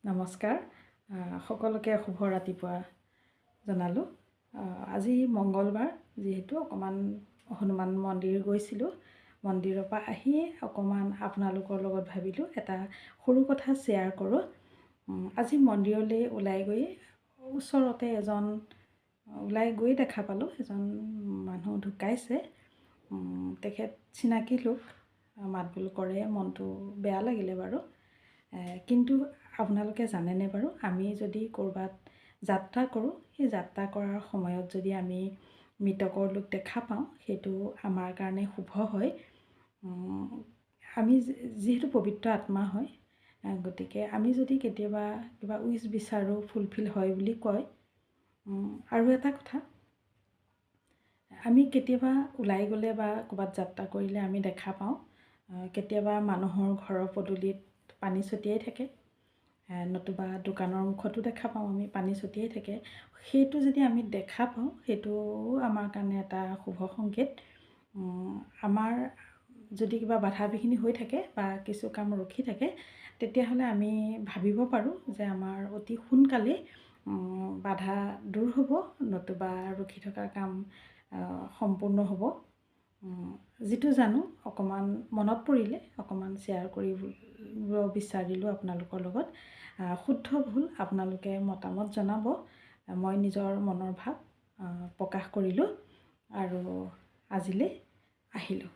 নমস্কাৰ সকলোকে শুভ ৰাতিপুৱা জনালোঁ। আজি মঙ্গলবাৰ যিহেতু অকণমান হনুমান মন্দিৰ গৈছিলোঁ। মন্দিৰৰ পৰা আহিয়ে অকণমান আপোনালোকৰ লগত ভাবিলোঁ এটা সৰু কথা শ্বেয়াৰ কৰোঁ। আজি মন্দিৰলৈ ওলাই গৈ ওচৰতে ওলাই গৈ দেখা পালোঁ এজন মানুহ ঢুকাইছে। তেখেত চিনাকি লোক, মাত বোল কৰে, মনটো বেয়া লাগিলে বাৰু। কিন্তু আপোনালোকে জানেনে বাৰু, আমি যদি ক'ৰবাত যাত্ৰা কৰোঁ, সেই যাত্ৰা কৰাৰ সময়ত যদি আমি মৃতকৰ লোক দেখা পাওঁ, সেইটো আমাৰ কাৰণে শুভ হয়। আমি যিহেতু পবিত্ৰ আত্মা হয়, গতিকে আমি যদি কেতিয়াবা কিবা উইচ বিচাৰোঁ ফুলফিল হয় বুলি কয়। আৰু এটা কথা, আমি কেতিয়াবা ওলাই গ'লে বা ক'ৰবাত যাত্ৰা কৰিলে আমি দেখা পাওঁ কেতিয়াবা মানুহৰ ঘৰৰ পদূলিত পানী ছটিয়াই থাকে, নতুবা দোকানৰ মুখতো দেখা পাওঁ আমি পানী ছটিয়াই থাকে। সেইটো যদি আমি দেখা পাওঁ, সেইটো আমাৰ কাৰণে এটা শুভ সংকেত। আমাৰ যদি কিবা বাধা বিঘিনি হৈ থাকে বা কিছু কাম ৰখি থাকে, তেতিয়াহ'লে আমি ভাবিব পাৰোঁ যে আমাৰ অতি সোনকালেই বাধা দূৰ হ'ব, নতুবা ৰখি থকা কাম সম্পূৰ্ণ হ'ব। যিটো জানো অকণমান মনত পৰিলে অকণমান শ্বেয়াৰ কৰিব বিচাৰিলোঁ আপোনালোকৰ লগত। শুদ্ধ ভুল আপোনালোকে মতামত জনাব। মই নিজৰ মনৰ ভাৱ প্ৰকাশ কৰিলোঁ আৰু আজিলৈ আহিলোঁ।